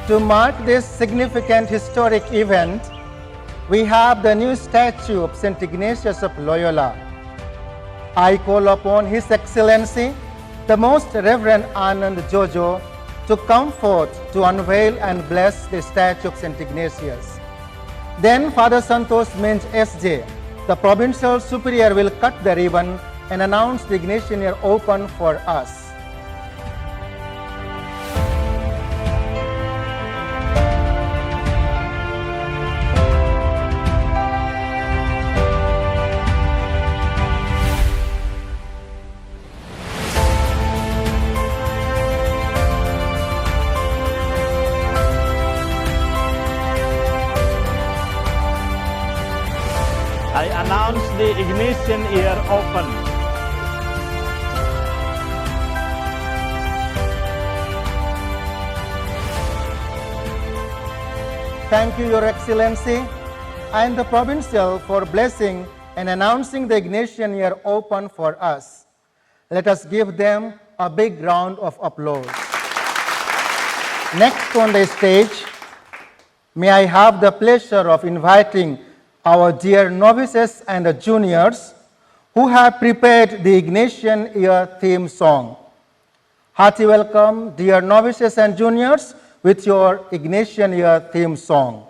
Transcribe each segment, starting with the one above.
To mark this significant historic event, we have the new statue of St. Ignatius of Loyola. I call upon His Excellency, the Most Reverend Anand Jojo, to come forth to unveil and bless the statue of St. Ignatius. Then Father Santos Minj SJ, the Provincial Superior, will cut the ribbon and announce the Ignatian year open for us. I announce the Ignatian year open. Thank you, Your Excellency, and the Provincial for blessing and announcing the Ignatian year open for us. Let us give them a big round of applause. Next on the stage, may I have the pleasure of inviting our dear novices and juniors who have prepared the Ignatian year theme song. Hearty welcome, dear novices and juniors, with your Ignatian year theme song.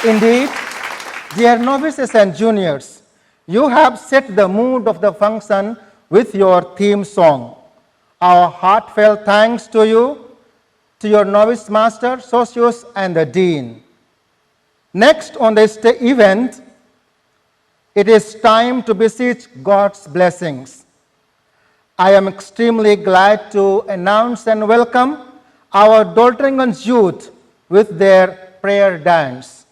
Indeed, dear novices and juniors, you have set the mood of the function with your theme song. Our heartfelt thanks to you, to your novice master, Socius, and the Dean. Next on this event, it is time to beseech God's blessings. I am extremely glad to announce and welcome our Daltonganj youth with their prayer dance.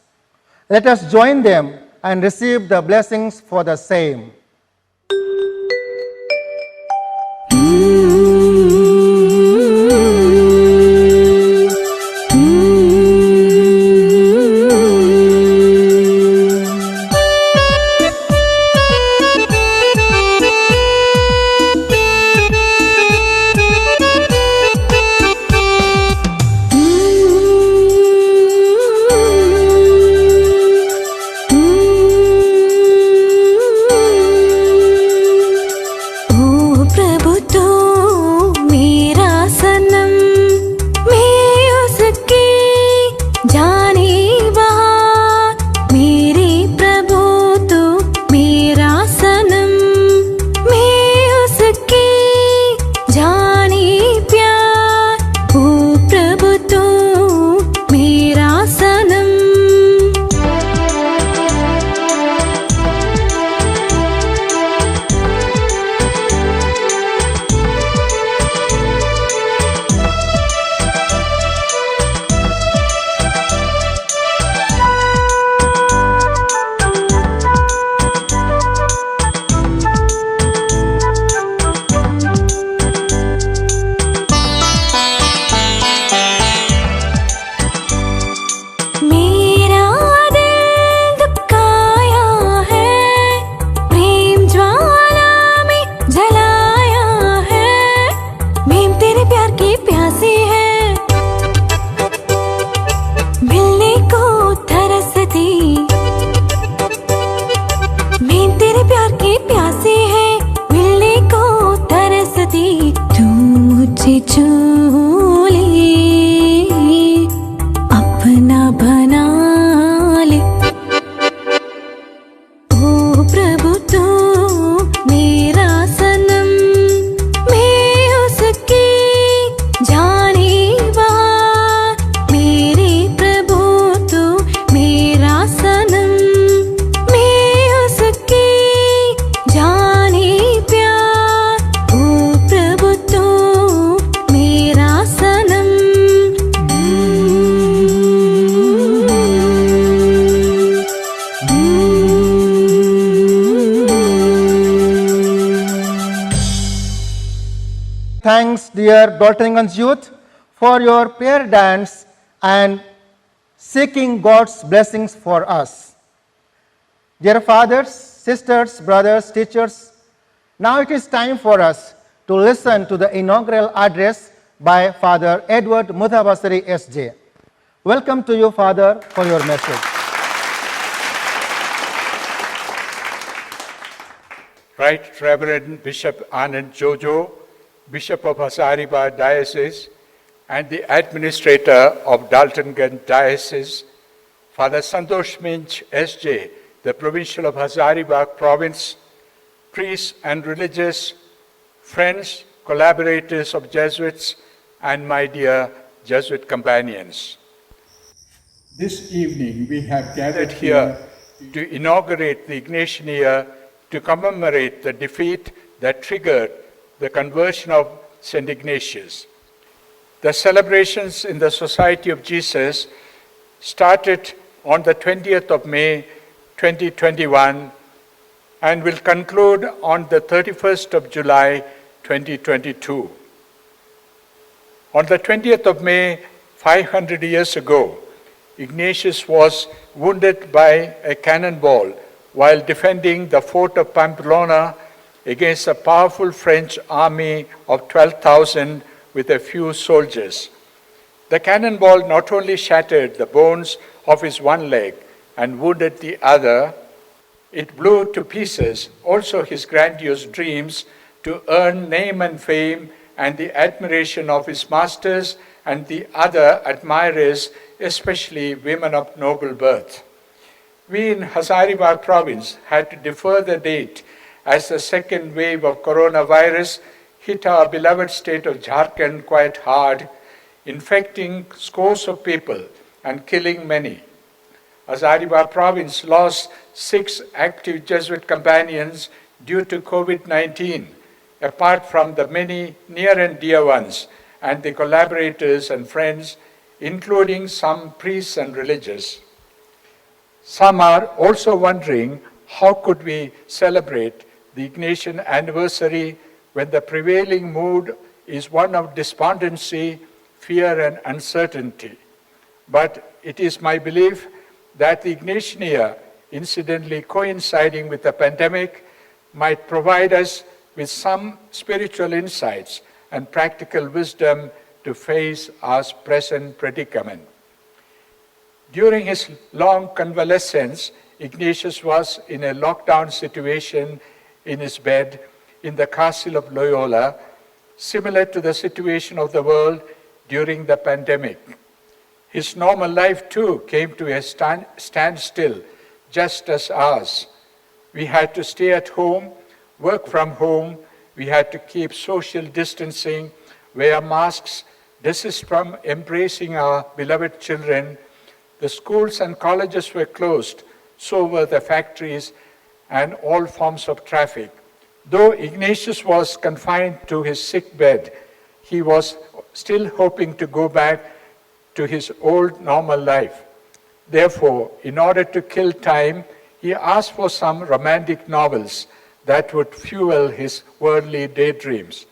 Let us join them and receive the blessings for the same. Thanks, dear Daltonganj youth, for your prayer dance and seeking God's blessings for us. Dear fathers, sisters, brothers, teachers, now it is time for us to listen to the inaugural address by Father Edward Mudhabasari S.J. Welcome to you, Father, for your message. Right Reverend Bishop Anand Jojo, Bishop of Hazaribagh Diocese and the Administrator of Daltonganj Diocese, Father Santosh Minch S.J., the Provincial of Hazaribagh Province, priests and religious, friends, collaborators of Jesuits, and my dear Jesuit companions. This evening we have gathered here to inaugurate the Ignatian year to commemorate the defeat that triggered the conversion of St. Ignatius. The celebrations in the Society of Jesus started on the 20th of May 2021 and will conclude on the 31st of July 2022. On the 20th of May, 500 years ago, Ignatius was wounded by a cannonball while defending the fort of Pamplona against a powerful French army of 12,000 with a few soldiers. The cannonball not only shattered the bones of his one leg and wounded the other, it blew to pieces also his grandiose dreams to earn name and fame and the admiration of his masters and the other admirers, especially women of noble birth. We in Hazaribagh province had to defer the date as the second wave of coronavirus hit our beloved state of Jharkhand quite hard, infecting scores of people and killing many. Hazaribagh province lost 6 active Jesuit companions due to COVID-19, apart from the many near and dear ones and the collaborators and friends, including some priests and religious. Some are also wondering how could we celebrate the Ignatian anniversary when the prevailing mood is one of despondency, fear and uncertainty. But it is my belief that the Ignatian year, incidentally coinciding with the pandemic, might provide us with some spiritual insights and practical wisdom to face our present predicament. During his long convalescence, Ignatius was in a lockdown situation in his bed in the castle of Loyola, similar to the situation of the world during the pandemic. His normal life too came to a standstill, just as ours. We had to stay at home, work from home, we had to keep social distancing, wear masks, desist from embracing our beloved children. The schools and colleges were closed, so were the factories and all forms of traffic. Though Ignatius was confined to his sick bed, he was still hoping to go back to his old normal life. Therefore, in order to kill time, he asked for some romantic novels that would fuel his worldly daydreams.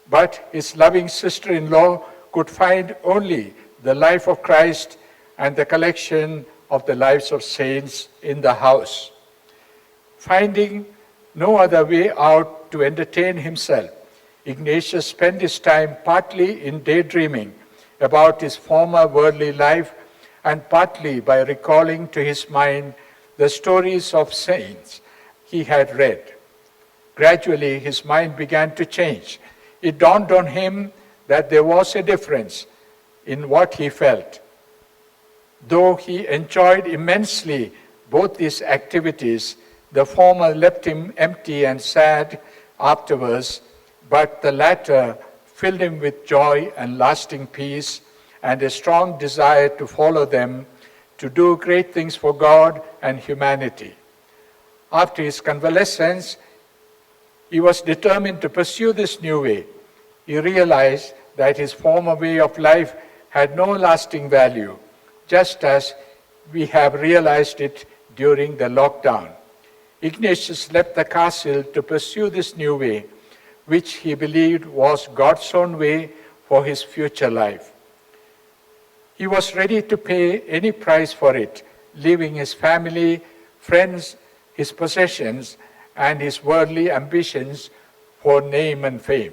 But his loving sister-in-law could find only the life of Christ and the collection of the lives of saints in the house. Finding no other way out to entertain himself, Ignatius spent his time partly in daydreaming about his former worldly life and partly by recalling to his mind the stories of saints he had read. Gradually, his mind began to change. It dawned on him that there was a difference in what he felt. Though he enjoyed immensely both these activities, the former left him empty and sad afterwards, but the latter filled him with joy and lasting peace and a strong desire to follow them, to do great things for God and humanity. After his convalescence, he was determined to pursue this new way. He realized that his former way of life had no lasting value, just as we have realized it during the lockdown. Ignatius left the castle to pursue this new way, which he believed was God's own way for his future life. He was ready to pay any price for it, leaving his family, friends, his possessions, and his worldly ambitions for name and fame.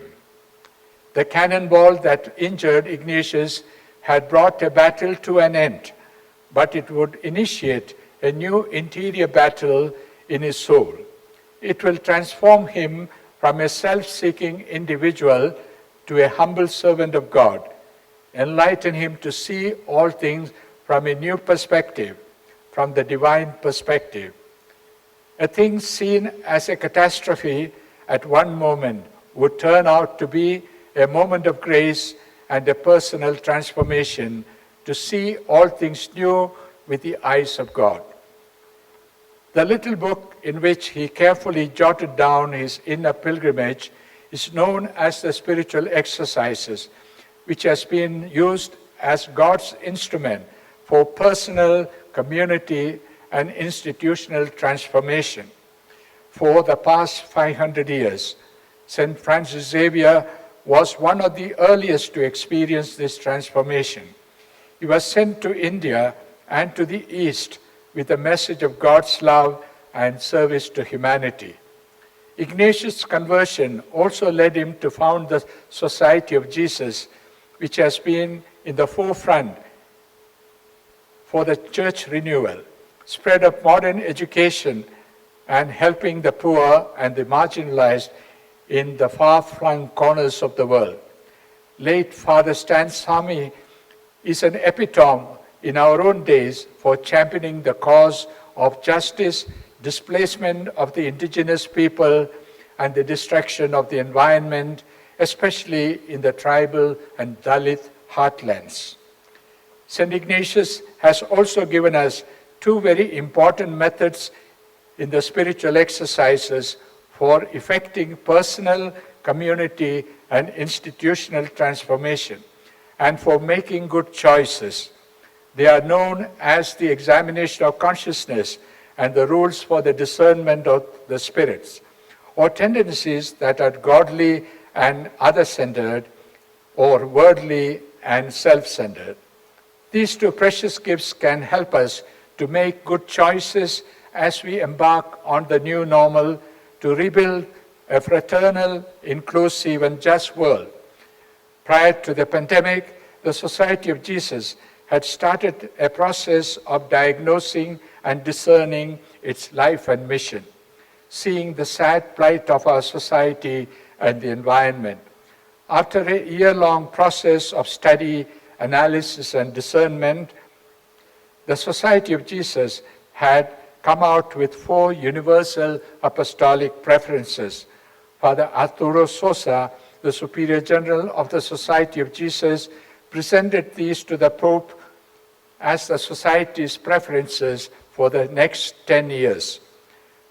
The cannonball that injured Ignatius had brought a battle to an end, but it would initiate a new interior battle in his soul. It will transform him from a self-seeking individual to a humble servant of God, enlighten him to see all things from a new perspective, from the divine perspective. A thing seen as a catastrophe at one moment would turn out to be a moment of grace and a personal transformation to see all things new with the eyes of God. The little book in which he carefully jotted down his inner pilgrimage is known as the Spiritual Exercises, which has been used as God's instrument for personal, community, and institutional transformation. For the past 500 years, St. Francis Xavier was one of the earliest to experience this transformation. He was sent to India and to the East with a message of God's love and service to humanity. Ignatius' conversion also led him to found the Society of Jesus, which has been in the forefront for the church renewal, spread of modern education, and helping the poor and the marginalized in the far-flung corners of the world. Late Father Stan Sami is an epitome in our own days for championing the cause of justice, displacement of the indigenous people, and the destruction of the environment, especially in the tribal and Dalit heartlands. St. Ignatius has also given us two very important methods in the spiritual exercises for effecting personal, community, and institutional transformation, and for making good choices. They are known as the examination of consciousness and the rules for the discernment of the spirits, or tendencies that are godly and other-centered, or worldly and self-centered. These two precious gifts can help us to make good choices as we embark on the new normal to rebuild a fraternal, inclusive, and just world. Prior to the pandemic, the Society of Jesus had started a process of diagnosing and discerning its life and mission, seeing the sad plight of our society and the environment. After a year-long process of study, analysis, and discernment, the Society of Jesus had come out with 4 universal apostolic preferences. Father Arturo Sosa, the Superior General of the Society of Jesus, presented these to the Pope as the Society's preferences for the next 10 years.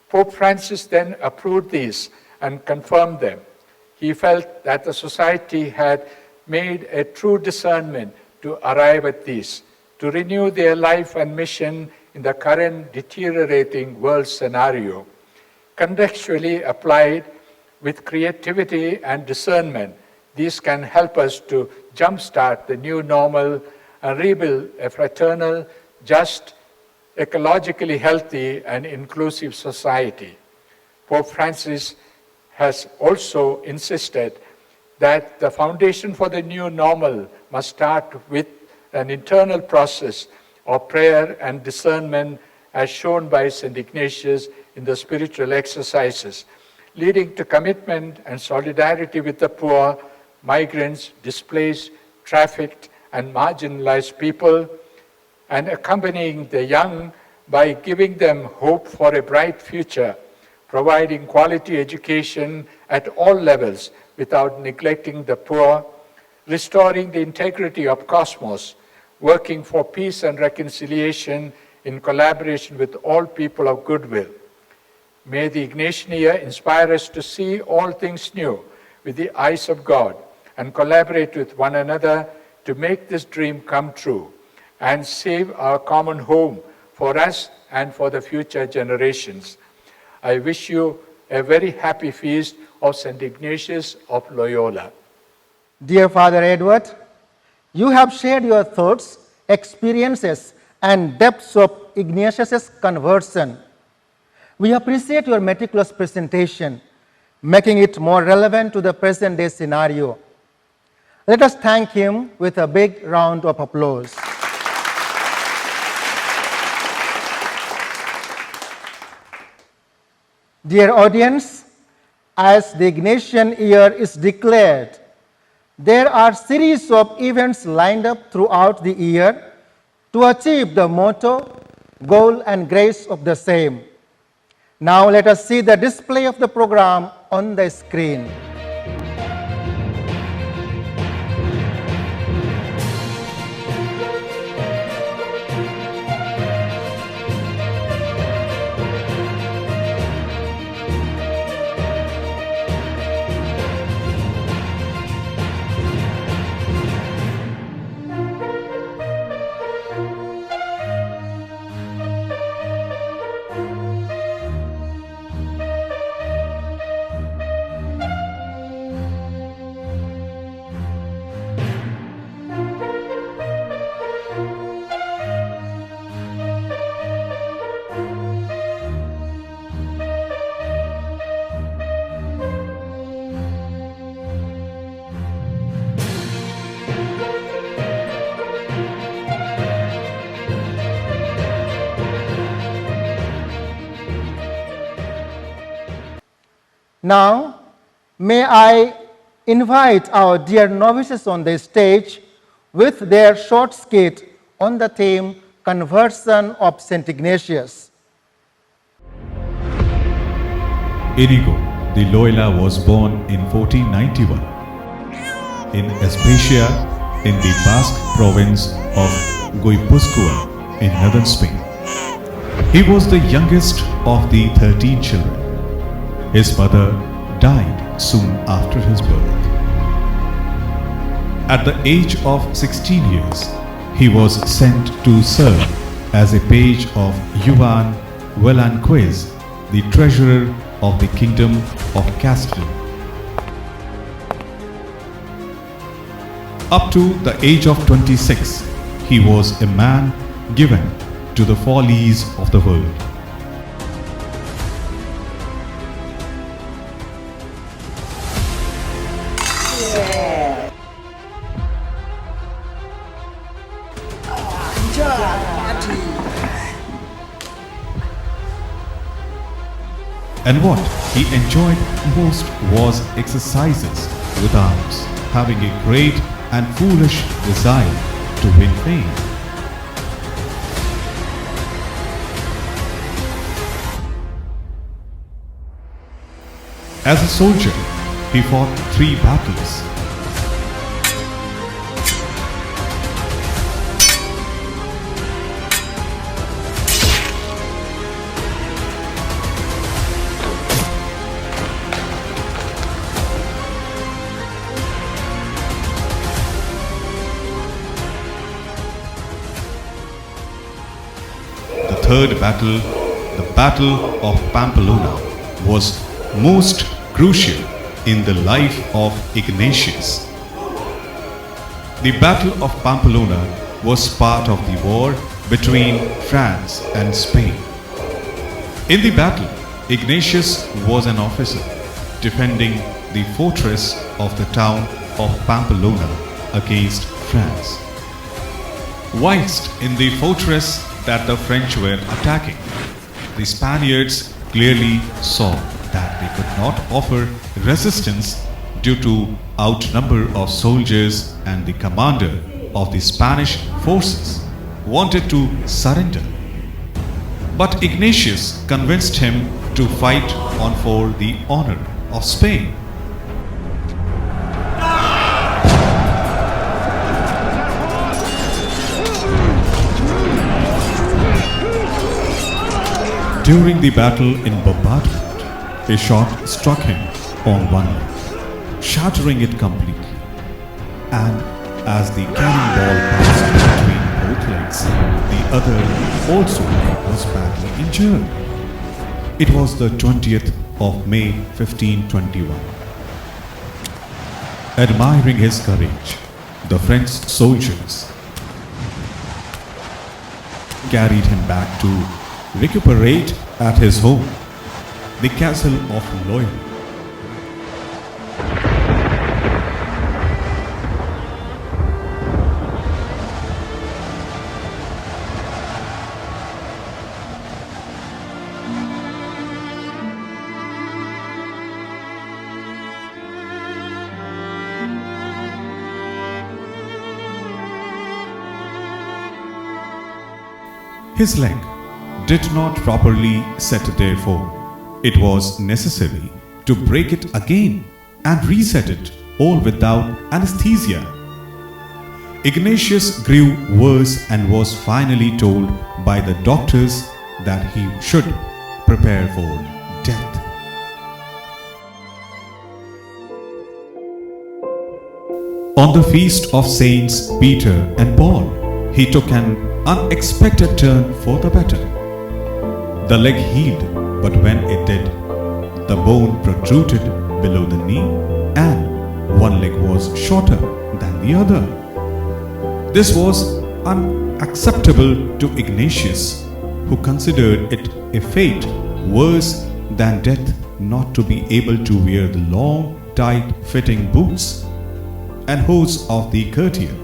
Pope Francis then approved these and confirmed them. He felt that the Society had made a true discernment to arrive at these, to renew their life and mission in the current deteriorating world scenario. Contextually applied with creativity and discernment, these can help us to jumpstart the new normal and rebuild a fraternal, just, ecologically healthy, and inclusive society. Pope Francis has also insisted that the foundation for the new normal must start with an internal process of prayer and discernment, as shown by St. Ignatius in the spiritual exercises, leading to commitment and solidarity with the poor, migrants, displaced, trafficked, and marginalized people, and accompanying the young by giving them hope for a bright future, providing quality education at all levels without neglecting the poor, restoring the integrity of cosmos, working for peace and reconciliation in collaboration with all people of goodwill. May the Ignatian year inspire us to see all things new with the eyes of God and collaborate with one another to make this dream come true and save our common home for us and for the future generations. I wish you a very happy feast of St. Ignatius of Loyola. Dear Father Edward, you have shared your thoughts, experiences, and depths of Ignatius' conversion. We appreciate your meticulous presentation, making it more relevant to the present-day scenario. Let us thank him with a big round of applause. Dear audience, as the Ignatian year is declared, there are series of events lined up throughout the year to achieve the motto, goal, and grace of the same. Now let us see the display of the program on the screen. Now, may I invite our dear novices on the stage with their short skit on the theme Conversion of St. Ignatius. Inigo de Loyola was born in 1491 in Especia in the Basque province of Guipúzcoa in northern Spain. He was the youngest of the 13 children. His mother died soon after his birth. At the age of 16 years, he was sent to serve as a page of Joan Velasquez, the treasurer of the Kingdom of Castile. Up to the age of 26, he was a man given to the follies of the world. And what he enjoyed most was exercises with arms, having a great and foolish desire to win fame. As a soldier, he fought 3 battles. The third battle, the Battle of Pamplona, was most crucial in the life of Ignatius. The Battle of Pamplona was part of the war between France and Spain. In the battle, Ignatius was an officer defending the fortress of the town of Pamplona against France. Whilst in the fortress that the French were attacking, the Spaniards clearly saw that they could not offer resistance due to outnumber of soldiers, and the commander of the Spanish forces wanted to surrender. But Ignatius convinced him to fight on for the honor of Spain. During the battle in bombardment, a shot struck him on one leg, shattering it completely. And as the cannonball passed between both legs, the other also was badly injured. It was the 20th of May 1521. Admiring his courage, the French soldiers carried him back to recuperate at his home, the castle of Loyola. His leg did not properly set, therefore it was necessary to break it again and reset it, all without anesthesia. Ignatius grew worse and was finally told by the doctors that he should prepare for death. On the feast of Saints Peter and Paul, he took an unexpected turn for the better. The leg healed, but when it did, the bone protruded below the knee and one leg was shorter than the other. This was unacceptable to Ignatius, who considered it a fate worse than death not to be able to wear the long, tight-fitting boots and hose of the courtier.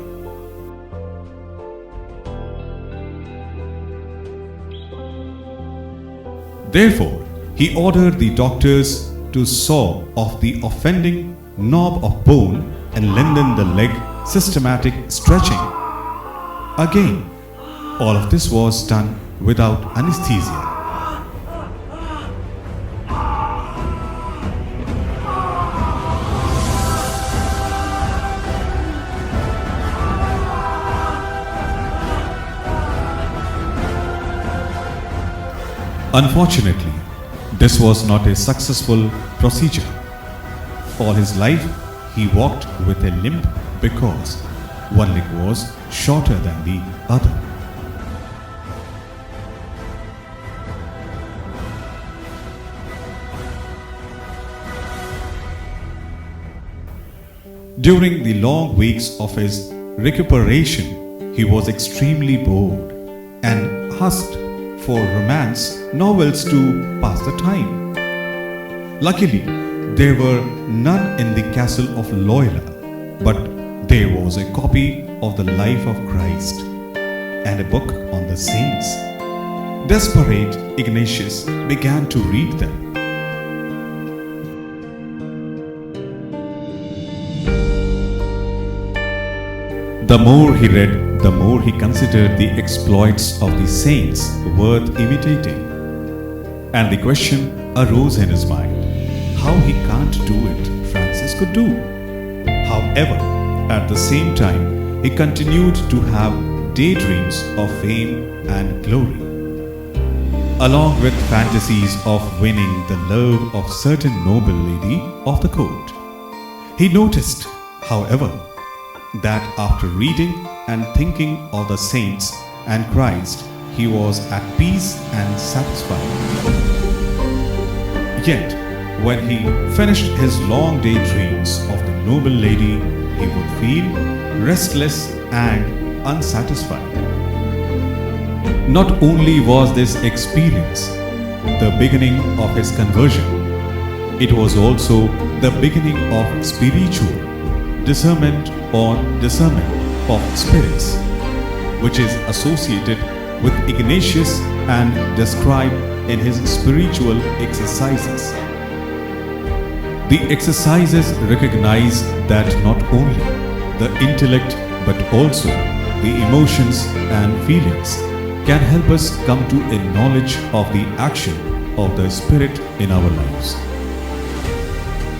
Therefore, he ordered the doctors to saw off the offending knob of bone and lengthen the leg, systematic stretching. Again, all of this was done without anesthesia. Unfortunately, this was not a successful procedure. All his life, he walked with a limp because one leg was shorter than the other. During the long weeks of his recuperation, he was extremely bored and asked for romance novels to pass the time. Luckily, there were none in the castle of Loyola, but there was a copy of the life of Christ and a book on the saints. Desperate, Ignatius began to read them. The more he read, the more he considered the exploits of the saints worth imitating. And the question arose in his mind, how he can't do it Francis could do. However, at the same time, he continued to have daydreams of fame and glory, along with fantasies of winning the love of certain noble lady of the court. He noticed, however, that after reading and thinking of the saints and Christ, he was at peace and satisfied. Yet, when he finished his long daydreams of the noble lady, he would feel restless and unsatisfied. Not only was this experience the beginning of his conversion, it was also the beginning of spiritual discernment or discernment of spirits, which is associated with Ignatius and described in his spiritual exercises. The exercises recognize that not only the intellect but also the emotions and feelings can help us come to a knowledge of the action of the Spirit in our lives.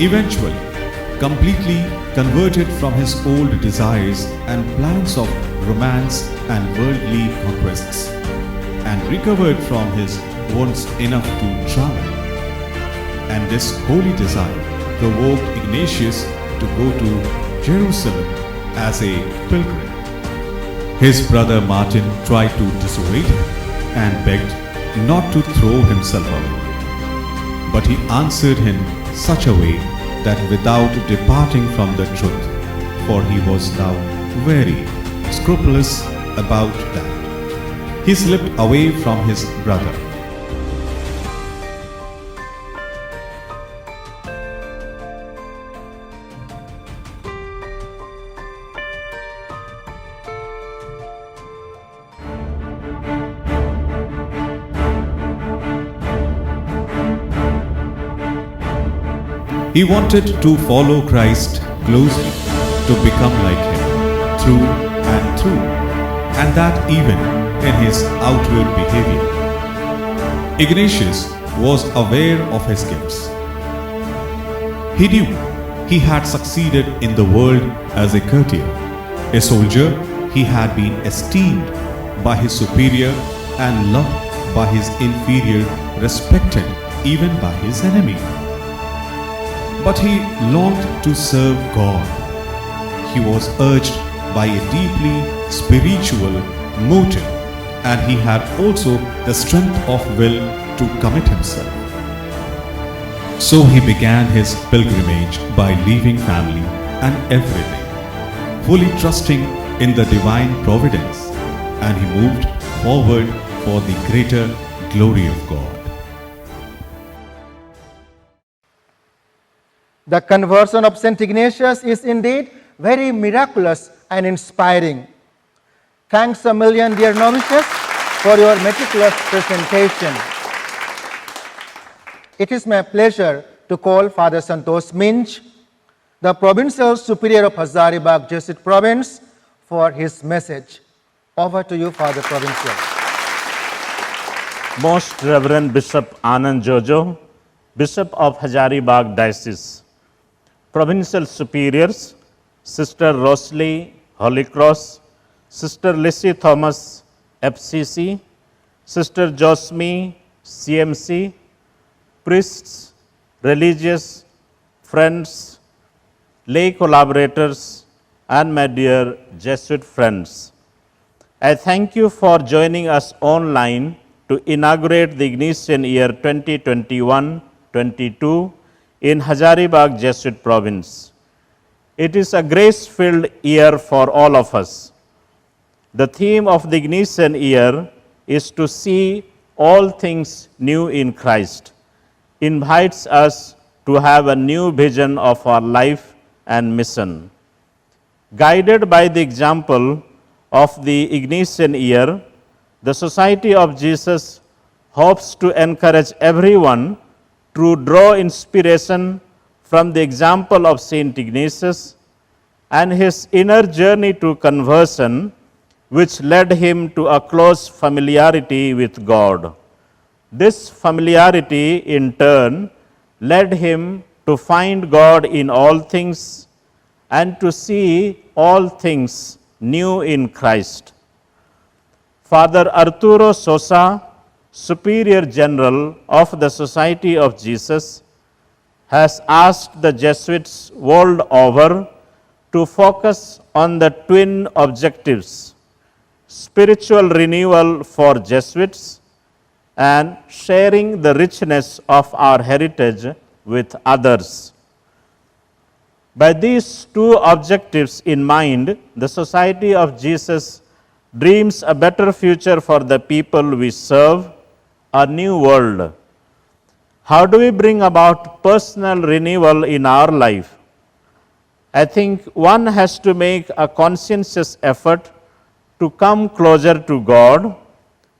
Eventually, completely converted from his old desires and plans of romance and worldly conquests, and recovered from his wants enough to travel. And this holy desire provoked Ignatius to go to Jerusalem as a pilgrim. His brother Martin tried to dissuade him and begged not to throw himself away. But he answered in such a way that without departing from the truth, for he was now very scrupulous about that, he slipped away from his brother. He wanted to follow Christ closely, to become like him through and through, and that even in his outward behavior. Ignatius was aware of his gifts. He knew he had succeeded in the world as a courtier. A soldier, he had been esteemed by his superior and loved by his inferior, respected even by his enemy. But he longed to serve God. He was urged by a deeply spiritual motive, and he had also the strength of will to commit himself. So he began his pilgrimage by leaving family and everything, fully trusting in the divine providence, and he moved forward for the greater glory of God. The conversion of St. Ignatius is indeed very miraculous and inspiring. Thanks a million, dear novices, for your meticulous presentation. It is my pleasure to call Father Santosh Minch, the Provincial Superior of Hazaribagh Jesuit Province, for his message. Over to you, Father Provincial. Most Reverend Bishop Anand Jojo, Bishop of Hazaribagh Diocese, Provincial Superiors, Sister Rosalie Holy Cross, Sister Lissy Thomas, FCC, Sister Josme CMC, priests, religious, friends, lay collaborators, and my dear Jesuit friends. I thank you for joining us online to inaugurate the Ignatian year 2021-22 in Hazaribagh Jesuit Province. It is a grace-filled year for all of us. The theme of the Ignatian year is to see all things new in Christ, invites us to have a new vision of our life and mission. Guided by the example of the Ignatian year, the Society of Jesus hopes to encourage everyone to draw inspiration from the example of Saint Ignatius and his inner journey to conversion, which led him to a close familiarity with God. This familiarity, in turn, led him to find God in all things and to see all things new in Christ. Father Arturo Sosa, Superior General of the Society of Jesus, has asked the Jesuits world over to focus on the twin objectives: spiritual renewal for Jesuits and sharing the richness of our heritage with others. By these two objectives in mind, the Society of Jesus dreams a better future for the people we serve, a new world. How do we bring about personal renewal in our life? I think one has to make a conscientious effort to come closer to God,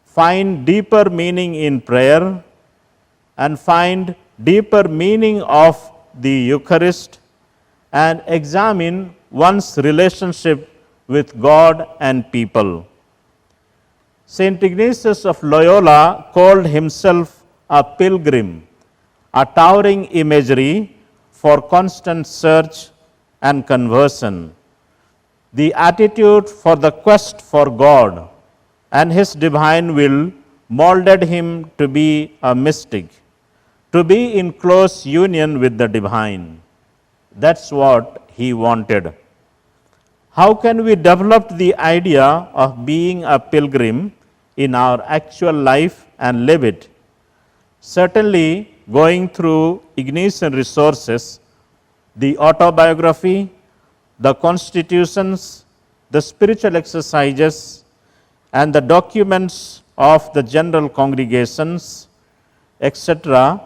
find deeper meaning in prayer, and find deeper meaning of the Eucharist, and examine one's relationship with God and people. Saint Ignatius of Loyola called himself a pilgrim, a towering imagery for constant search and conversion. The attitude for the quest for God and his divine will molded him to be a mystic, to be in close union with the divine. That's what he wanted. How can we develop the idea of being a pilgrim in our actual life and live it? Certainly, going through Ignatian resources, the autobiography, the constitutions, the spiritual exercises, and the documents of the general congregations, etc.,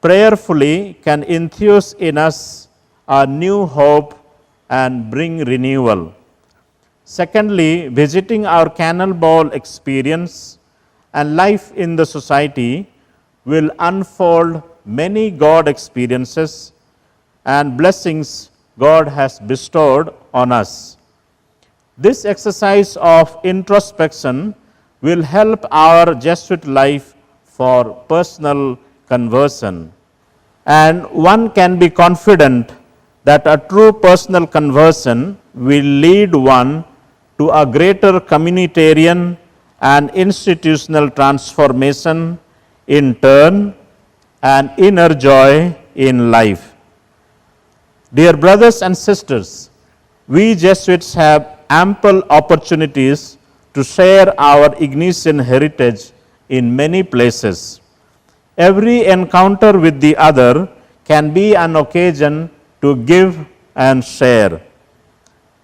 prayerfully can enthuse in us a new hope and bring renewal. Secondly, visiting our cannonball experience and life in the society will unfold many God experiences and blessings God has bestowed on us. This exercise of introspection will help our Jesuit life for personal conversion. And one can be confident that a true personal conversion will lead one to a greater communitarian and institutional transformation in turn and inner joy in life. Dear brothers and sisters, we Jesuits have ample opportunities to share our Ignatian heritage in many places. Every encounter with the other can be an occasion to give and share.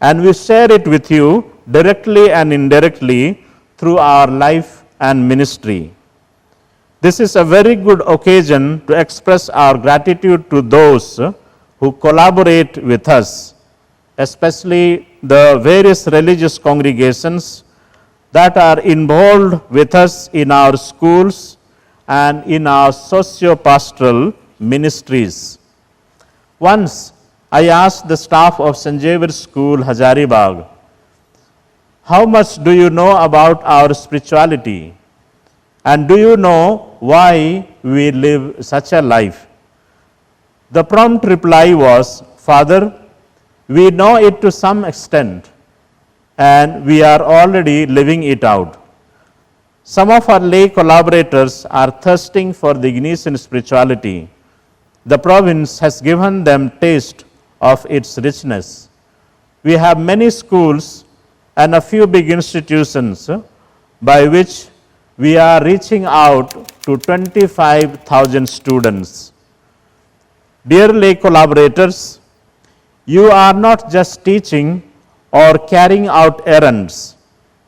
And we share it with you directly and indirectly through our life and ministry. This is a very good occasion to express our gratitude to those who collaborate with us, especially the various religious congregations that are involved with us in our schools and in our socio-pastoral ministries. Once I asked the staff of St. Xavier School, Hazaribagh, how much do you know about our spirituality? And do you know why we live such a life? The prompt reply was, Father, we know it to some extent, and we are already living it out. Some of our lay collaborators are thirsting for the Ignatian spirituality. The province has given them taste of its richness. We have many schools and a few big institutions by which we are reaching out to 25,000 students. Dear lay collaborators, you are not just teaching or carrying out errands,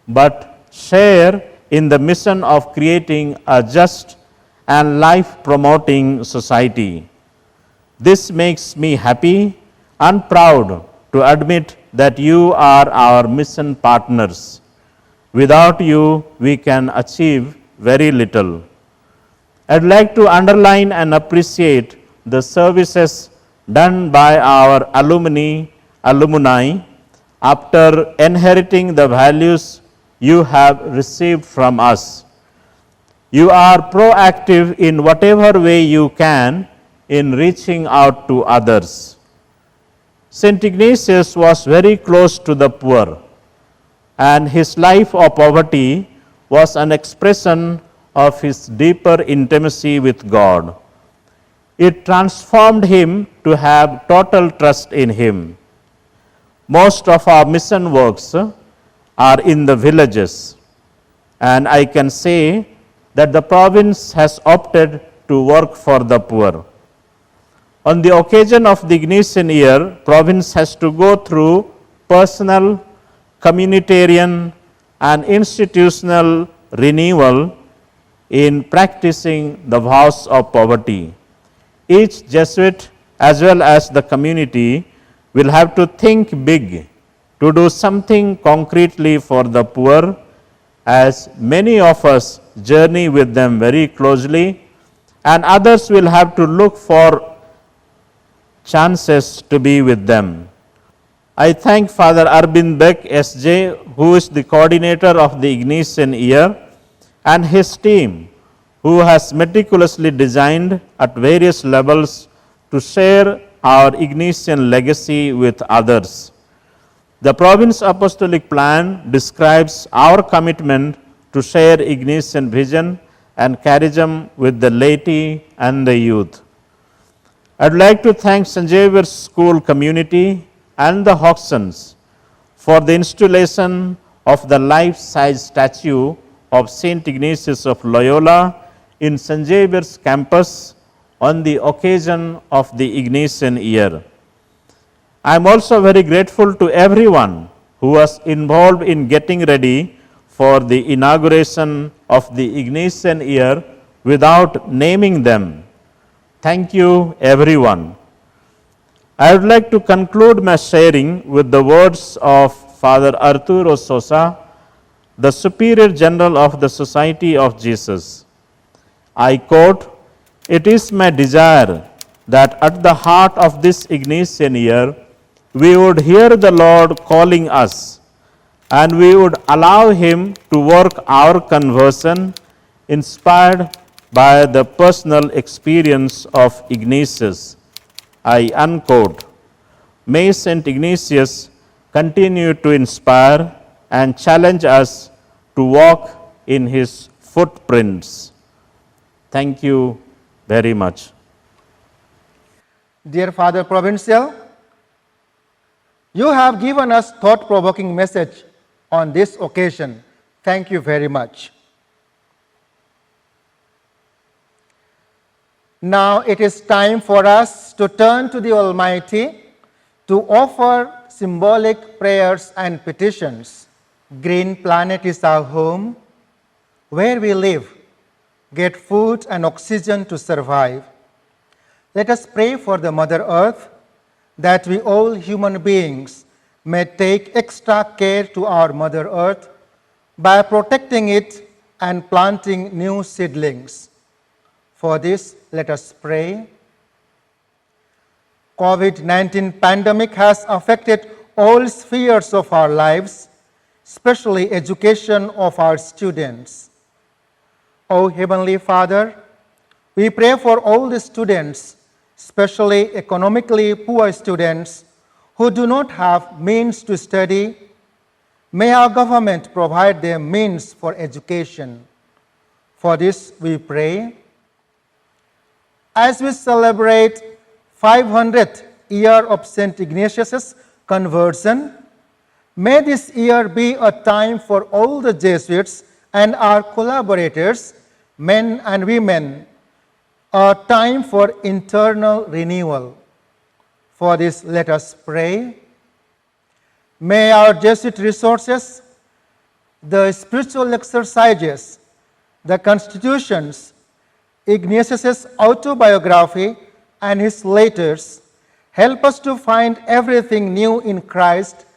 but share in the mission of creating a just and life-promoting society. This makes me happy and proud to admit that you are our mission partners. Without you, we can achieve very little. I'd like to underline and appreciate the services done by our alumni after inheriting the values you have received from us. You are proactive in whatever way you can in reaching out to others. St. Ignatius was very close to the poor, and his life of poverty was an expression of his deeper intimacy with God. It transformed him to have total trust in him. Most of our mission works are in the villages, and I can say that the province has opted to work for the poor. On the occasion of the Ignatian year, province has to go through personal, communitarian, and institutional renewal in practicing the vows of poverty. Each Jesuit as well as the community will have to think big to do something concretely for the poor, as many of us journey with them very closely, and others will have to look for chances to be with them. I thank Father Arbind Beck, S.J., who is the coordinator of the Ignatian year, and his team, who has meticulously designed at various levels to share our Ignatian legacy with others. The Province Apostolic Plan describes our commitment to share Ignatian vision and charism with the laity and the youth. I'd like to thank St. Xavier's School community and the Hoxons for the installation of the life-size statue of St. Ignatius of Loyola in St. Xavier's campus on the occasion of the Ignatian year. I am also very grateful to everyone who was involved in getting ready for the inauguration of the Ignatian year without naming them. Thank you, everyone. I would like to conclude my sharing with the words of Father Arturo Sosa, the Superior General of the Society of Jesus. I quote, "It is my desire that at the heart of this Ignatian year, we would hear the Lord calling us, and we would allow Him to work our conversion, inspired by the personal experience of Ignatius." I unquote. May St. Ignatius continue to inspire and challenge us to walk in his footprints. Thank you very much. Dear Father Provincial, you have given us thought-provoking message on this occasion. Thank you very much. Now it is time for us to turn to the Almighty to offer symbolic prayers and petitions. Green Planet is our home, where we live, get food and oxygen to survive. Let us pray for the Mother Earth, that we all human beings may take extra care to our Mother Earth by protecting it and planting new seedlings. For this, let us pray. COVID-19 pandemic has affected all spheres of our lives, especially education of our students. O Heavenly Father, we pray for all the students, especially economically poor students who do not have means to study. May our government provide them means for education. For this we pray. As we celebrate 500th year of St. Ignatius' conversion, may this year be a time for all the Jesuits and our collaborators, men and women, a time for internal renewal. For this, let us pray. May our Jesuit resources, the spiritual exercises, the constitutions, Ignatius' autobiography, and his letters help us to find everything new in Christ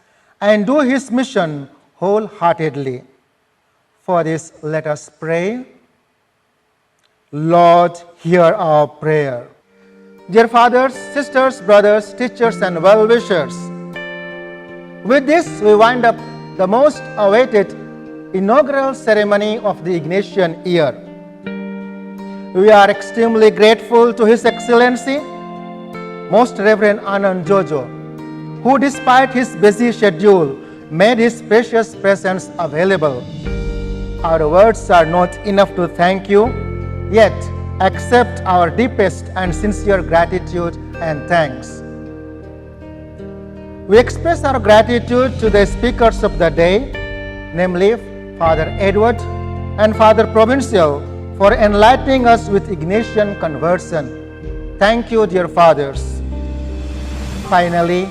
and do his mission wholeheartedly. For this, let us pray. Lord, hear our prayer. Dear fathers, sisters, brothers, teachers, and well-wishers, with this we wind up the most awaited inaugural ceremony of the Ignatian year. We are extremely grateful to His Excellency, Most Reverend Anand Jojo, who despite his busy schedule made his precious presence available. Our words are not enough to thank you, yet accept our deepest and sincere gratitude and thanks. We express our gratitude to the speakers of the day, namely Father Edward and Father Provincial, for enlightening us with Ignatian conversion. Thank you, dear fathers. Finally,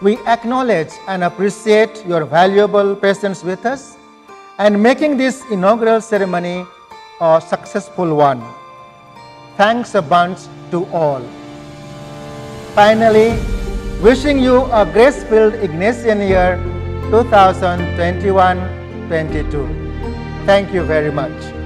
we acknowledge and appreciate your valuable presence with us and making this inaugural ceremony a successful one. Thanks a bunch to all. Finally, wishing you a grace-filled Ignatian year 2021-22. Thank you very much.